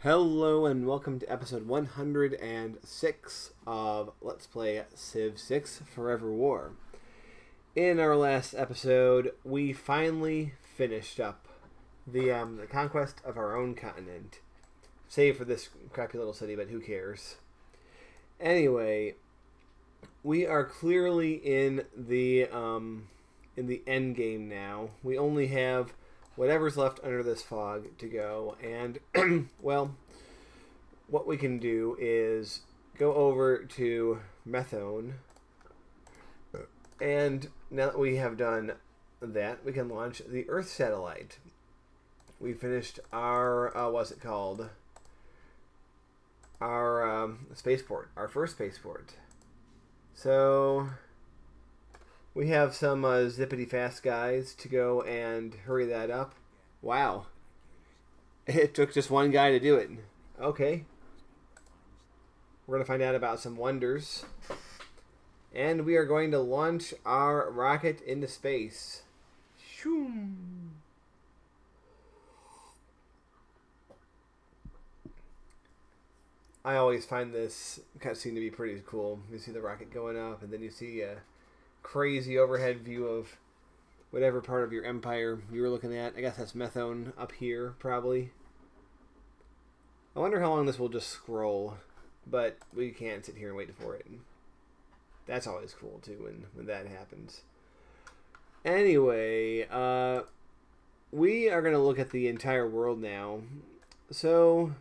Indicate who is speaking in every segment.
Speaker 1: Hello and welcome to episode 106 of Let's Play Civ 6 Forever War. In our last episode, we finally finished up the conquest of our own continent. Save for this crappy little city, but who cares? Anyway, we are clearly in the end game now. We only have whatever's left under this fog to go, and well, what we can do is go over to Methone, and now that we have done that, we can launch the Earth satellite. We finished our what's it called, our spaceport, our first spaceport. So we have some zippity fast guys to go and hurry that up. Wow. It took just one guy to do it. Okay. We're going to find out about some wonders. And we are going to launch our rocket into space. Shoom. I always find this cutscene to be pretty cool. You see the rocket going up, and then you see a crazy overhead view of whatever part of your empire you were looking at. I guess that's Methone up here, probably. I wonder how long this will just scroll, but we can't sit here and wait for it. That's always cool, too, when that happens. Anyway, we are going to look at the entire world now. So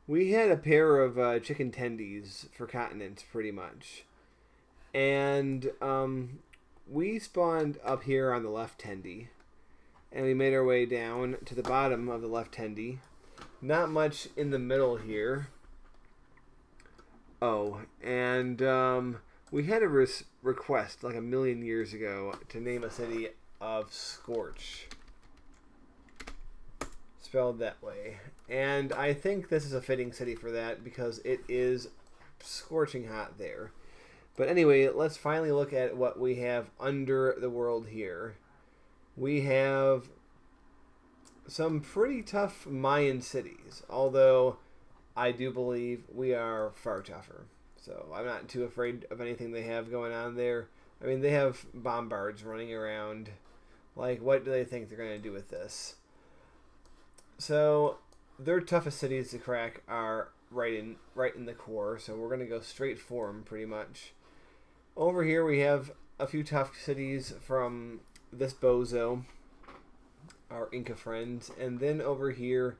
Speaker 1: we had a pair of chicken tendies for continents, pretty much. And we spawned up here on the left tendy, and we made our way down to the bottom of the left tendy. Not much in the middle here. Oh, and we had a request like a million years ago to name a city of Scorch, spelled that way. And I think this is a fitting city for that because it is scorching hot there. But anyway, let's finally look at what we have under the world here. We have some pretty tough Mayan cities, although I do believe we are far tougher. So I'm not too afraid of anything they have going on there. I mean, they have bombards running around. Like, what do they think they're going to do with this? So their toughest cities to crack are right in the core, so we're going to go straight for them pretty much. Over here we have a few tough cities from this bozo, our Inca friends, and then over here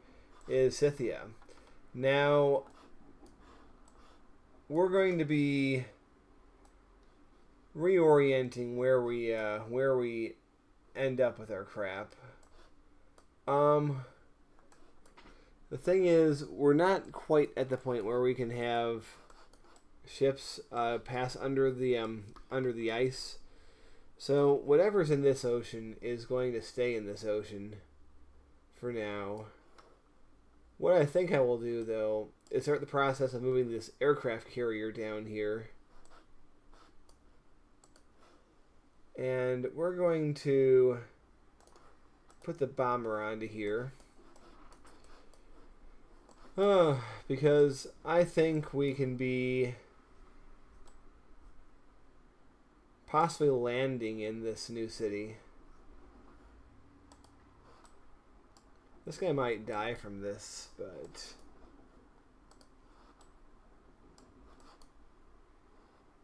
Speaker 1: is Scythia. Now we're going to be reorienting where we end up with our crap. The thing is, we're not quite at the point where we can have ships pass under the ice. So whatever's in this ocean is going to stay in this ocean for now. What I think I will do, though, is start the process of moving this aircraft carrier down here. And we're going to put the bomber onto here. Because I think we can be possibly landing in this new city. This guy might die from this, but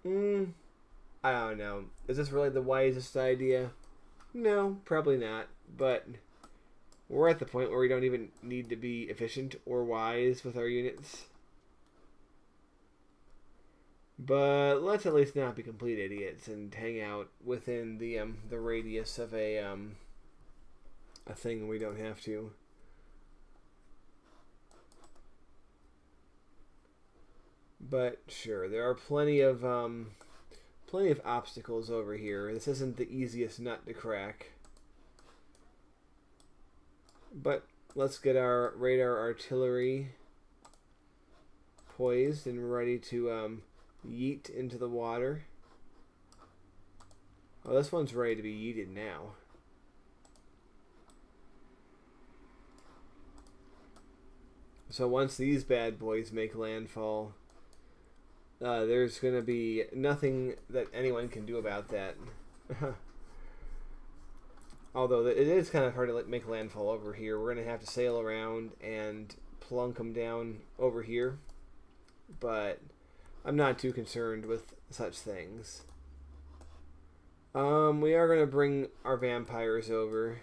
Speaker 1: I don't know. Is this really the wisest idea? No, probably not. But we're at the point where we don't even need to be efficient or wise with our units. But let's at least not be complete idiots and hang out within the radius of a thing we don't have to. But sure, there are plenty of obstacles over here. This isn't the easiest nut to crack. But let's get our radar artillery poised and ready to yeet into the water. Oh, this one's ready to be yeeted now. So once these bad boys make landfall, there's going to be nothing that anyone can do about that. Although it is kind of hard to make landfall over here. We're going to have to sail around and plunk them down over here. But I'm not too concerned with such things. We are going to bring our vampires over.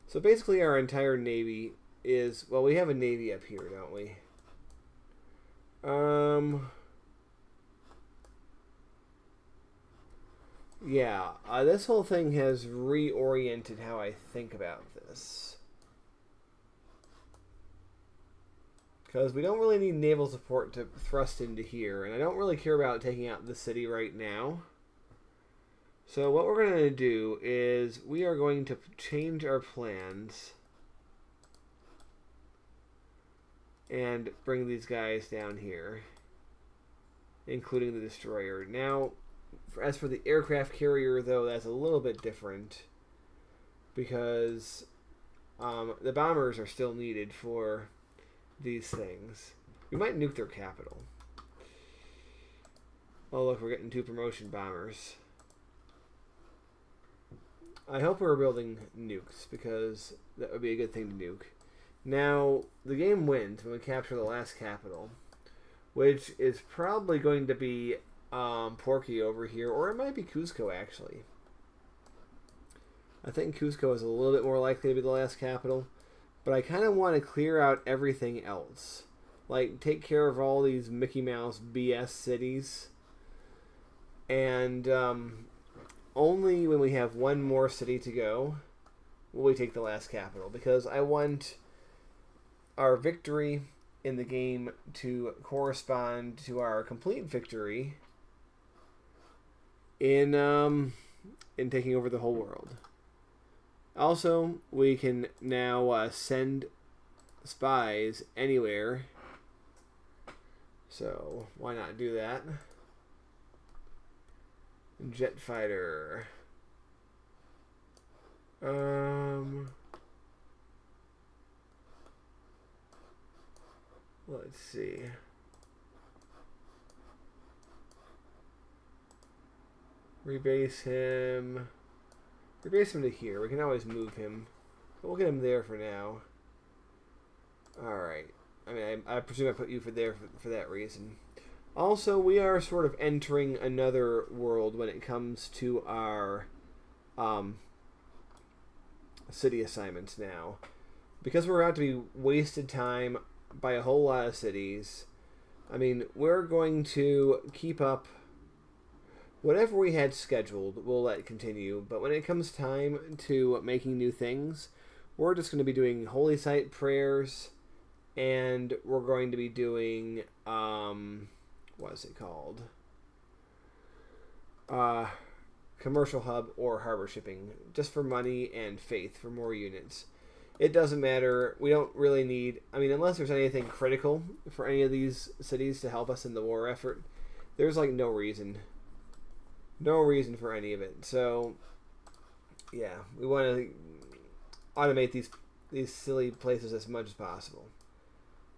Speaker 1: So basically our entire navy is... Well, we have a navy up here, don't we? Yeah, this whole thing has reoriented how I think about this. Because we don't really need naval support to thrust into here, and I don't really care about taking out the city right now. So what we're going to do is we are going to change our plans and bring these guys down here, including the destroyer. Now, as for the aircraft carrier, though, that's a little bit different because the bombers are still needed for these things. We might nuke their capital. Oh, look, we're getting 2 promotion bombers. I hope we're building nukes because that would be a good thing to nuke. Now, the game wins when we capture the last capital, which is probably going to be Porky over here, or it might be Cusco, actually. I think Cusco is a little bit more likely to be the last capital, but I kind of want to clear out everything else. Like, take care of all these Mickey Mouse BS cities, and only when we have one more city to go will we take the last capital, because I want our victory in the game to correspond to our complete victory in taking over the whole world. Also, we can now send spies anywhere, so why not do that? Jet fighter. Let's see. Rebase him. Rebase him to here. We can always move him. But we'll get him there for now. Alright. I mean, I presume I put you for there for that reason. Also, we are sort of entering another world when it comes to our city assignments now. Because we're about to be wasted time by a whole lot of cities, I mean, we're going to keep up whatever we had scheduled, we'll let continue. But when it comes time to making new things, we're just going to be doing holy site prayers, and we're going to be doing what is it called? Commercial hub or harbor shipping, just for money and faith for more units. It doesn't matter. We don't really need, I mean, unless there's anything critical for any of these cities to help us in the war effort, there's like no reason for any of it. So yeah, we want to automate these silly places as much as possible.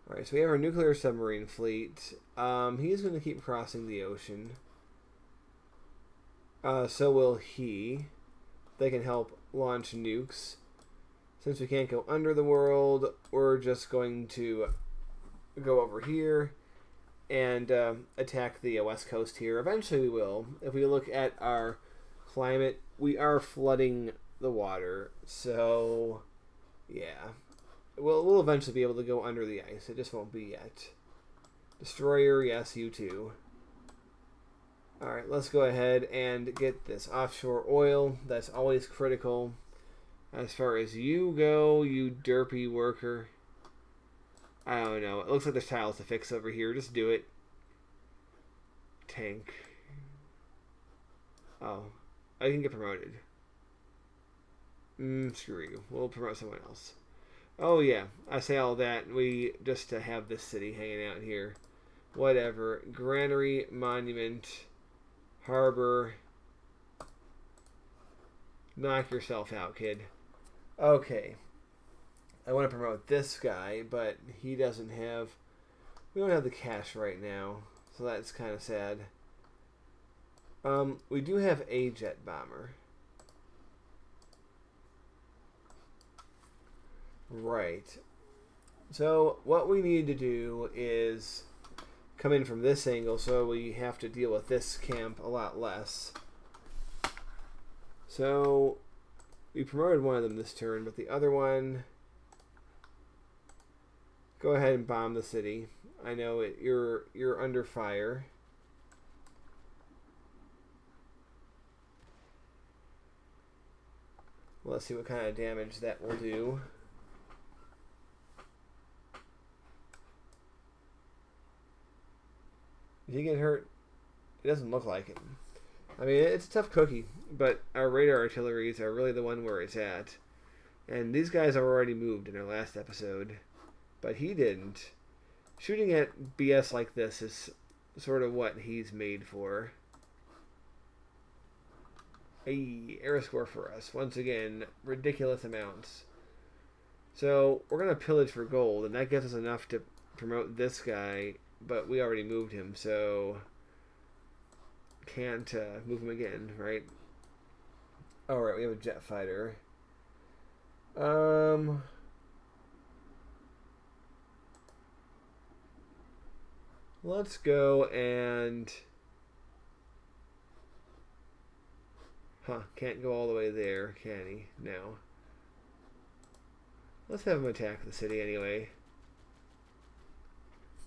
Speaker 1: Alright, so we have our nuclear submarine fleet. He's going to keep crossing the ocean. So will he. They can help launch nukes. Since we can't go under the world, we're just going to go over here and attack the west coast here. Eventually we will. If we look at our climate, we are flooding the water. So, yeah. We'll eventually be able to go under the ice. It just won't be yet. Destroyer, yes, you too. Alright, let's go ahead and get this offshore oil. That's always critical. As far as you go, you derpy worker. I don't know. It looks like there's tiles to fix over here. Just do it. Tank. Oh. I can get promoted. Screw you. We'll promote someone else. Oh yeah, I say all that. We just to have this city hanging out here. Whatever. Granary, monument, harbor. Knock yourself out, kid. Okay. I want to promote this guy, but he doesn't have... We don't have the cash right now, so that's kind of sad. We do have a jet bomber. Right. So what we need to do is come in from this angle, so we have to deal with this camp a lot less. So we promoted one of them this turn, but the other one... Go ahead and bomb the city. I know you're under fire. Let's see what kind of damage that will do. Did he get hurt? It doesn't look like it. I mean, it's a tough cookie, but our radar artilleries are really the one where it's at. And these guys are already moved in our last episode, but he didn't. Shooting at BS like this is sort of what he's made for. Hey, air score for us. Once again, ridiculous amounts. So we're going to pillage for gold, and that gives us enough to promote this guy, but we already moved him, so can't move him again, right? Alright, we have a jet fighter. Let's go and... Can't go all the way there, can he? No. Let's have him attack the city anyway.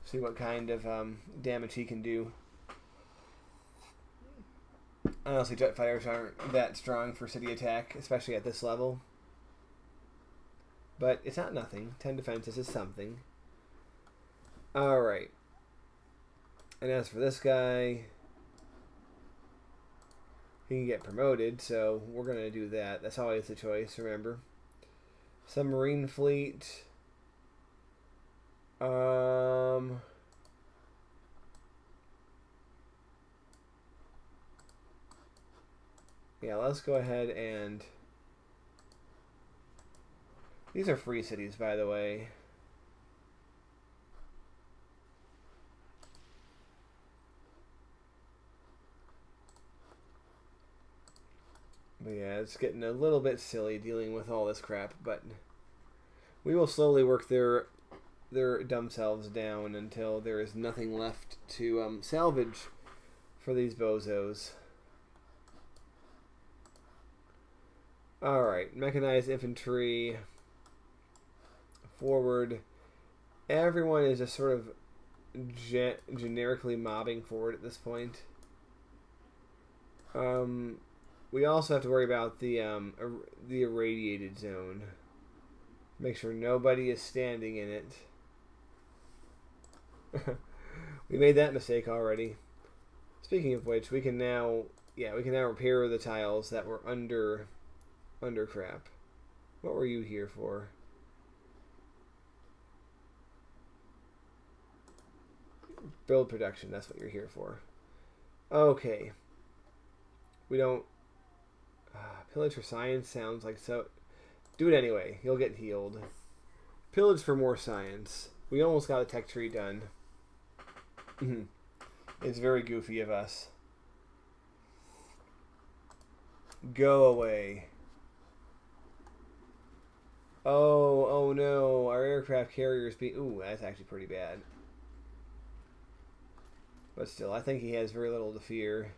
Speaker 1: See what kind of damage he can do. Honestly, jet fighters aren't that strong for city attack, especially at this level. But it's not nothing. 10 defenses is something. Alright. And as for this guy... He can get promoted, so we're going to do that. That's always the choice, remember. Submarine fleet. Yeah, let's go ahead and... These are free cities, by the way. But yeah, it's getting a little bit silly dealing with all this crap, but we will slowly work their dumb selves down until there is nothing left to salvage for these bozos. Alright, mechanized infantry, forward. Everyone is just sort of generically mobbing forward at this point. We also have to worry about the irradiated zone. Make sure nobody is standing in it. We made that mistake already. Speaking of which, we can now repair the tiles that were under crap. What were you here for? Build production, that's what you're here for. Okay. We don't... pillage for science sounds like so... Do it anyway. You'll get healed. Pillage for more science. We almost got a tech tree done. It's very goofy of us. Go away. Oh no. Our aircraft carriers be... Ooh, that's actually pretty bad. But still, I think he has very little to fear.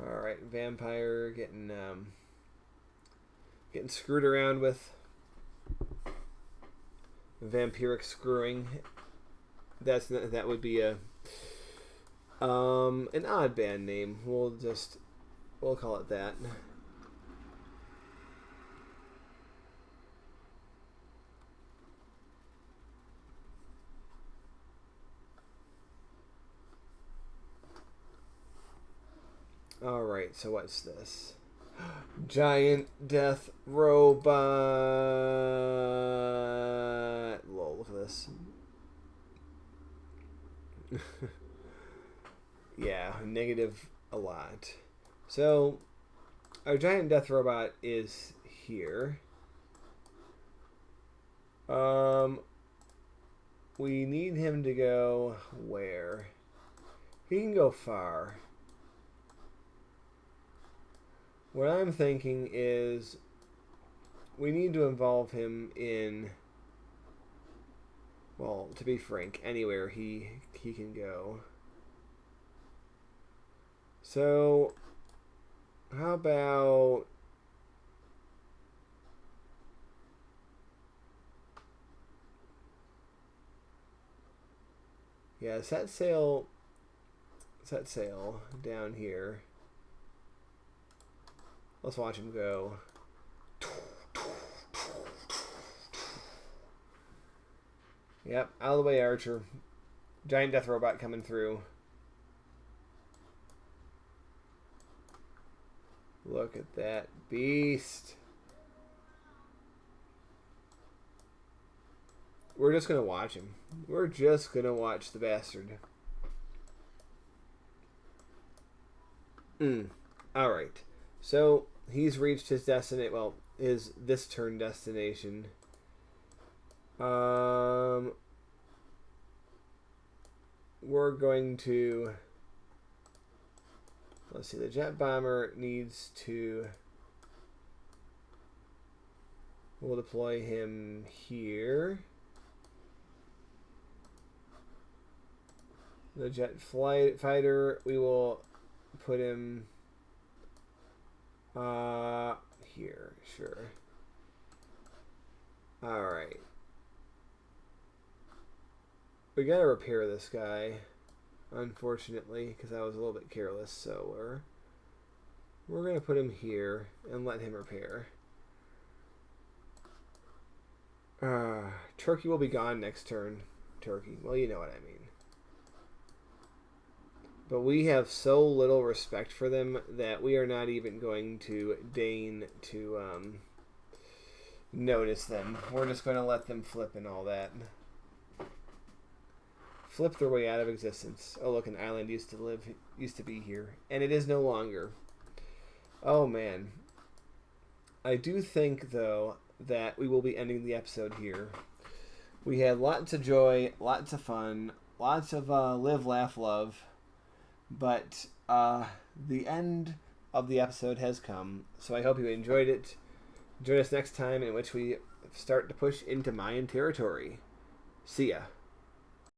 Speaker 1: Alright, vampire getting screwed around with. Vampiric screwing. That would be a an odd band name. We'll call it that. Alright, so what's this? Giant death robot. Lol, look at this. Yeah, negative a lot. So, our giant death robot is here. We need him to go where? He can go far. What I'm thinking is we need to involve him in, well, to be frank, anywhere he can go. So, how about... yeah, set sail down here. Let's watch him go. Yep, out of the way, Archer. Giant death robot coming through. Look at that beast. We're just going to watch him. We're just going to watch the bastard. Alright. So, he's reached his destination. Well, his this turn destination. We're going to... let's see. The jet bomber needs to... we'll deploy him here. The jet fighter, we will put him here, sure. Alright. We gotta repair this guy, unfortunately, because I was a little bit careless, so we're gonna put him here and let him repair. Turkey will be gone next turn. Turkey, well, you know what I mean. But we have so little respect for them that we are not even going to deign to notice them. We're just going to let them flip and all that. Flip their way out of existence. Oh, look, an island used to be here, and it is no longer. Oh, man. I do think, though, that we will be ending the episode here. We had lots of joy, lots of fun, lots of live, laugh, love. But the end of the episode has come, so I hope you enjoyed it. Join us next time in which we start to push into Mayan territory. See ya.